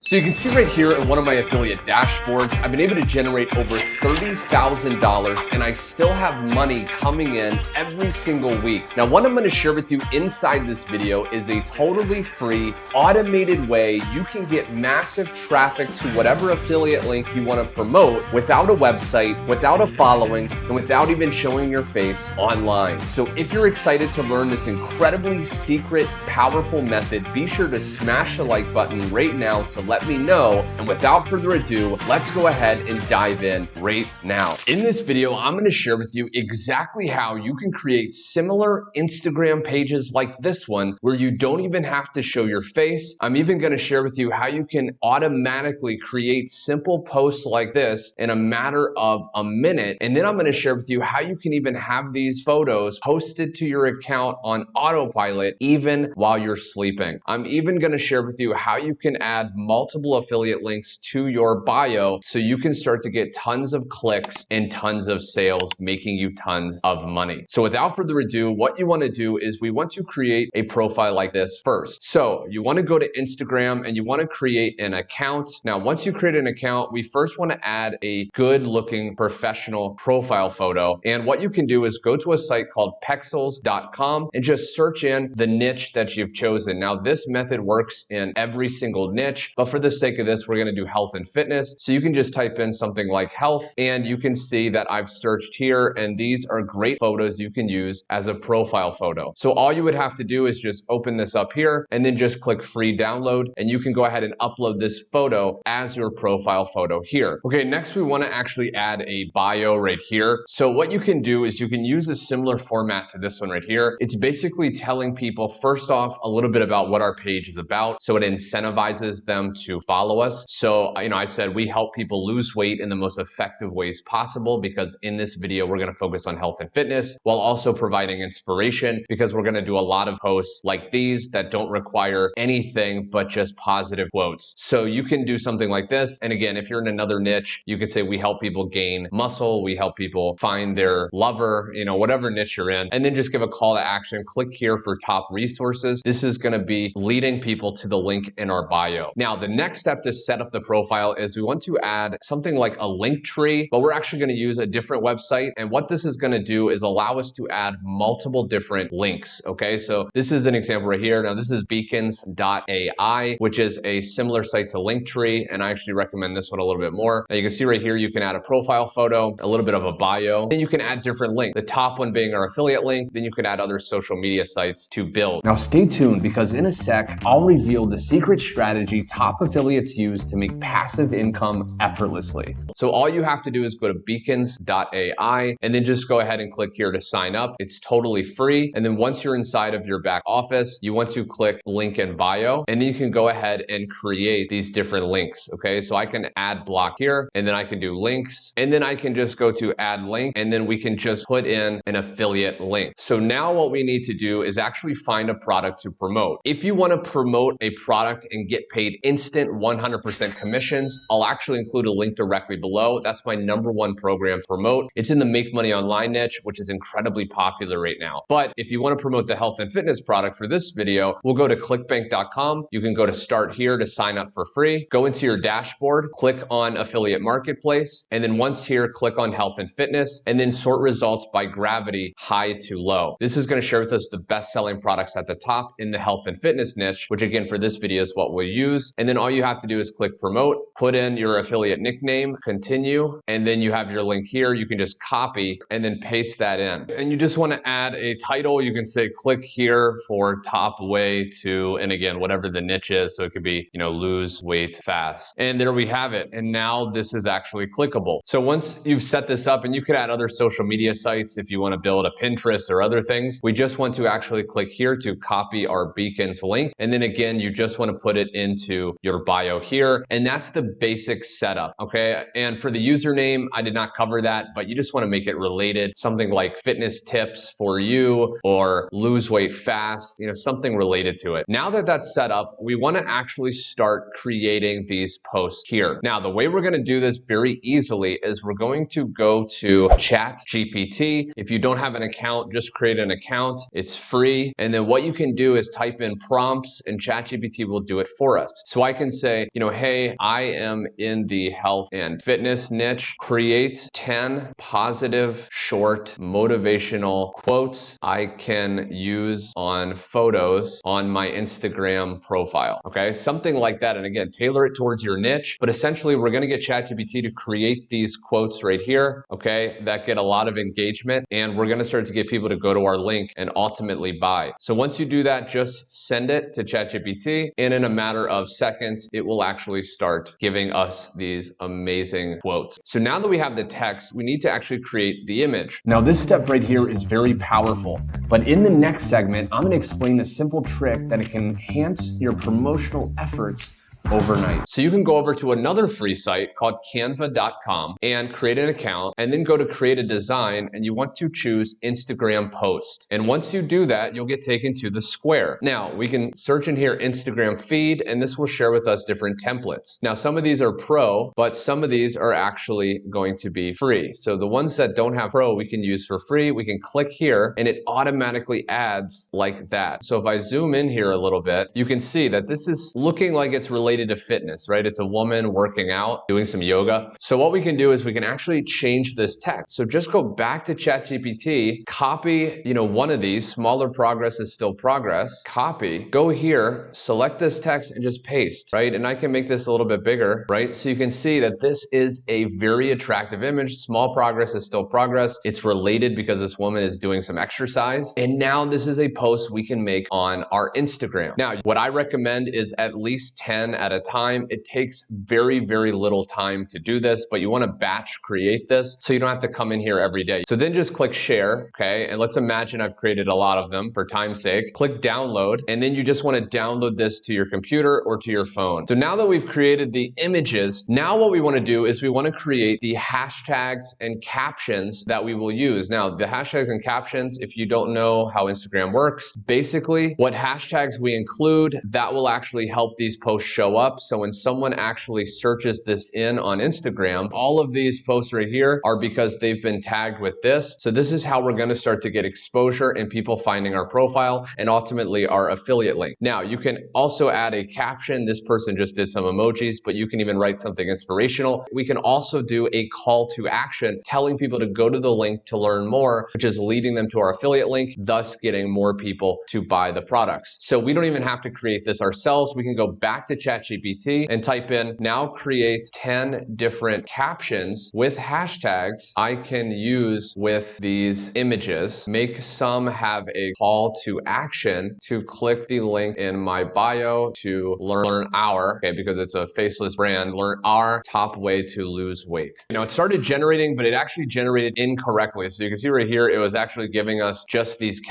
So you can see right here in one of my affiliate dashboards, I've been able to generate over $30,000 and I still have money coming in every single week. Now, what I'm going to share with you inside this video is a totally free automated way you can get massive traffic to whatever affiliate link you want to promote without a website, without a following, and without even showing your face online. So if you're excited to learn this incredibly secret, powerful method, be sure to smash the like button right now to let me know. And without further ado, let's go ahead and dive in right now. In this video, I'm going to share with you exactly how you can create similar Instagram pages like this one, where you don't even have to show your face. I'm even going to share with you how you can automatically create simple posts like this in a matter of a minute. And then I'm going to share with you how you can even have these photos posted to your account on autopilot even while you're sleeping. I'm even going to share with you how you can add multiple affiliate links to your bio so you can start to get tons of clicks and tons of sales, making you tons of money. So without further ado, what you want to do is we want to create a profile like this first. So you want to go to Instagram and you want to create an account. Now, once you create an account, we first want to add a good looking professional profile photo. And what you can do is go to a site called 𝐏𝐸𝐴𝐥𝐸.com and just search in the niche that you've chosen. Now, this method works in every single niche, but for the sake of this, we're going to do health and fitness. So you can just type in something like health, and you can see that I've searched here, and these are great photos you can use as a profile photo. So all you would have to do is just open this up here and then just click free download, and you can go ahead and upload this photo as your profile photo here. Okay, next we want to actually add a bio right here. So what you can do is you can use a similar format to this one right here. It's basically telling people first off a little bit about what our page is about, so it incentivizes them to follow us. So, I said we help people lose weight in the most effective ways possible, because in this video, we're going to focus on health and fitness while also providing inspiration, because we're going to do a lot of posts like these that don't require anything but just positive quotes. So you can do something like this. And again, if you're in another niche, you could say we help people gain muscle, we help people find their lover, whatever niche you're in, and then just give a call to action. Click here for top resources. This is going to be leading people to the link in our bio. Now, the next step to set up the profile is we want to add something like a link tree, but we're actually going to use a different website. And what this is going to do is allow us to add multiple different links. Okay, so this is an example right here. Now, this is 𝐏𝐸𝐴𝐥.ai, which is a similar site to Linktree, and I actually recommend this one a little bit more. Now, you can see right here, you can add a profile photo, a little bit of a bio, then you can add different links. The top one being our affiliate link, then you can add other social media sites to build. Now, stay tuned, because in a sec, I'll reveal the secret strategy top affiliates use to make passive income effortlessly. So all you have to do is go to 𝐏𝐸𝐴𝐥.ai and then just go ahead and click here to sign up. It's totally free. And then once you're inside of your back office, you want to click link in bio, and then you can go ahead and create these different links. Okay, so I can add block here, and then I can do links, and then I can just go to add link, and then we can just put in an affiliate link. So now what we need to do is actually find a product to promote. If you want to promote a product and get paid instant 100% commissions, I'll actually include a link directly below. That's my #1 program to promote. It's in the Make Money Online niche, which is incredibly popular right now. But if you want to promote the health and fitness product for this video, we'll go to clickbank.com. You can go to start here to sign up for free. Go into your dashboard, click on affiliate marketplace, and then once here, click on health and fitness, and then sort results by gravity, high to low. This is going to share with us the best selling products at the top in the health and fitness niche, which again, for this video is what we'll use. And then all you have to do is click promote, put in your affiliate nickname, continue, and then you have your link here. You can just copy and then paste that in. And you just want to add a title. You can say click here for top way to, and again, whatever the niche is. So it could be, lose weight fast. And there we have it. And now this is actually clickable. So once you've set this up, and you could add other social media sites if you want to build a Pinterest or other things, we just want to actually click here to copy our beacons link. And then again, you just want to put it into your bio here. And that's the basic setup. Okay. And for the username, I did not cover that, but you just want to make it related. Something like fitness tips for you, or lose weight fast, something related to it. Now that that's set up, we want to actually start creating these posts here. Now, the way we're going to do this very easily is we're going to go to ChatGPT. If you don't have an account, just create an account. It's free. And then what you can do is type in prompts, and ChatGPT will do it for us. So I can say, you know, hey, I am in the health and fitness niche. Create 10 positive, short, motivational quotes I can use on photos on my Instagram profile. Okay, something like that. And again, tailor it towards your niche. But essentially, we're going to get ChatGPT to create these quotes right here, okay, that get a lot of engagement. And we're going to start to get people to go to our link and ultimately buy. So once you do that, just send it to ChatGPT, and in a matter of seconds, it will actually start giving us these amazing quotes. So now that we have the text, we need to actually create the image. Now, this step right here is very powerful, but in the next segment, I'm going to explain a simple trick that it can enhance your promotional efforts overnight. So you can go over to another free site called canva.com and create an account, and then go to create a design, and you want to choose Instagram post. And once you do that, you'll get taken to the square. Now we can search in here Instagram feed, and this will share with us different templates. Now some of these are pro, but some of these are actually going to be free. So the ones that don't have pro, we can use for free. We can click here and it automatically adds like that. So if I zoom in here a little bit, you can see that this is looking like it's related to fitness, right? It's a woman working out, doing some yoga. So what we can do is we can actually change this text. So just go back to ChatGPT, copy, you know, one of these, smaller progress is still progress, copy, go here, select this text and just paste, right? And I can make this a little bit bigger, right? So you can see that this is a very attractive image. Small progress is still progress. It's related because this woman is doing some exercise. And now this is a post we can make on our Instagram. Now, what I recommend is at least 10 at a time. It takes very, very little time to do this, but you want to batch create this so you don't have to come in here every day. So then just click share, okay? And let's imagine I've created a lot of them for time's sake. Click download, and then you just want to download this to your computer or to your phone. So now that we've created the images, now what we want to do is we want to create the hashtags and captions that we will use. Now, the hashtags and captions, if you don't know how Instagram works, basically what hashtags we include, that will actually help these posts show up. So when someone actually searches this in on Instagram, all of these posts right here are because they've been tagged with this. So this is how we're going to start to get exposure and people finding our profile and ultimately our affiliate link. Now, you can also add a caption. This person just did some emojis, but you can even write something inspirational. We can also do a call to action, telling people to go to the link to learn more, which is leading them to our affiliate link, thus getting more people to buy the products. So we don't even have to create this ourselves. We can go back to ChatGPT and type in, now create 10 different captions with hashtags I can use with these images. Make some have a call to action to click the link in my bio to learn our, okay, because it's a faceless brand, learn our top way to lose weight. You know, it started generating, but it actually generated incorrectly. So you can see right here, it was actually giving us just these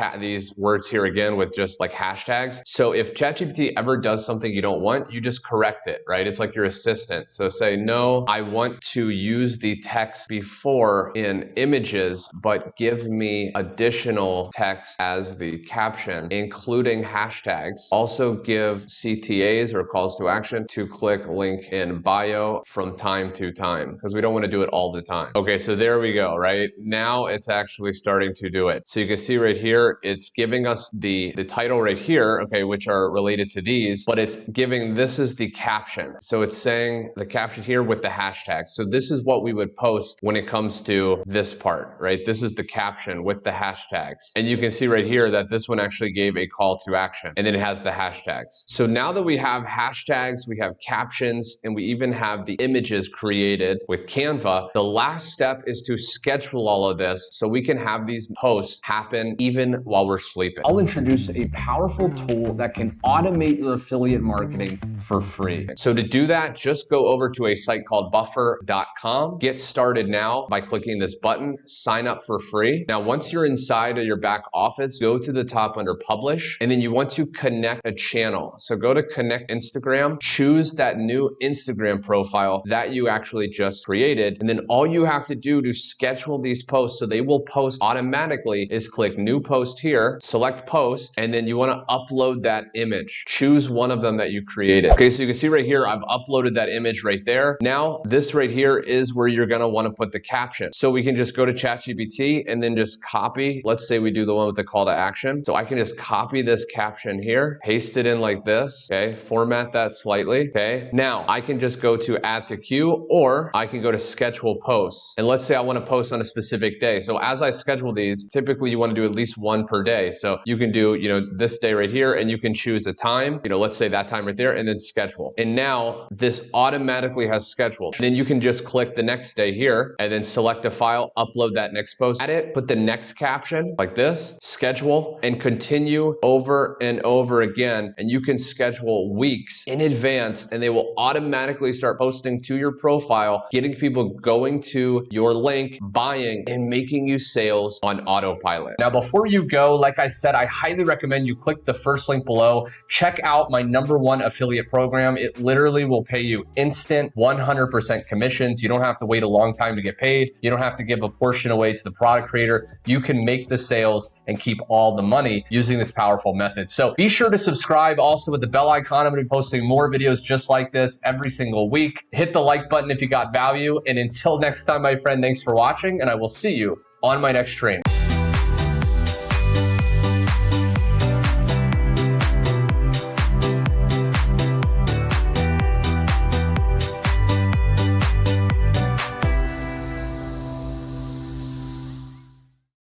words here again with just like hashtags. So if ChatGPT ever does something you don't want, you just correct it, right? It's like your assistant. So say, no, I want to use the text before in images, but give me additional text as the caption, including hashtags. Also give CTAs or calls to action to click link in bio from time to time, because we don't want to do it all the time. Okay, so there we go, right? Now it's actually starting to do it. So you can see right here, it's giving us the title right here, okay, which are related to these, but it's giving, this is the caption. So it's saying the caption here with the hashtags. So this is what we would post when it comes to this part, right? This is the caption with the hashtags. And you can see right here that this one actually gave a call to action, and then it has the hashtags. So now that we have hashtags, we have captions, and we even have the images created with Canva, the last step is to schedule all of this so we can have these posts happen even while we're sleeping. I'll introduce a powerful tool that can automate your affiliate marketing for free. So to do that, just go over to a site called buffer.com. Get started now by clicking this button, sign up for free. Now, once you're inside of your back office, go to the top under publish, and then you want to connect a channel. So go to connect Instagram, choose that new Instagram profile that you actually just created. And then all you have to do to schedule these posts so they will post automatically is click new post here, select post, and then you want to upload that image. Choose one of them that you created. Okay, Okay, so you can see right here, I've uploaded that image right there. Now, this right here is where you're gonna wanna put the caption. So we can just go to ChatGPT and then just copy. Let's say we do the one with the call to action. So I can just copy this caption here, paste it in like this, okay? Format that slightly, okay? Now, I can just go to add to queue, or I can go to schedule posts. And let's say I wanna post on a specific day. So as I schedule these, typically you wanna do at least one per day. So you can do, this day right here, and you can choose a time, let's say that time right there, and then schedule. And now this automatically has scheduled. And then you can just click the next day here and then select a file, upload that next post, edit, put the next caption like this, schedule, and continue over and over again. And you can schedule weeks in advance, and they will automatically start posting to your profile, getting people going to your link, buying, and making you sales on autopilot. Now, before you go, like I said, I highly recommend you click the first link below. Check out my #1 affiliate program. It literally will pay you instant 100% commissions. You don't have to wait a long time to get paid. You don't have to give a portion away to the product creator. You can make the sales and keep all the money using this powerful method. So be sure to subscribe also with the bell icon. I'm going to be posting more videos just like this every single week. Hit the like button if you got value. And until next time, my friend, thanks for watching, and I will see you on my next train.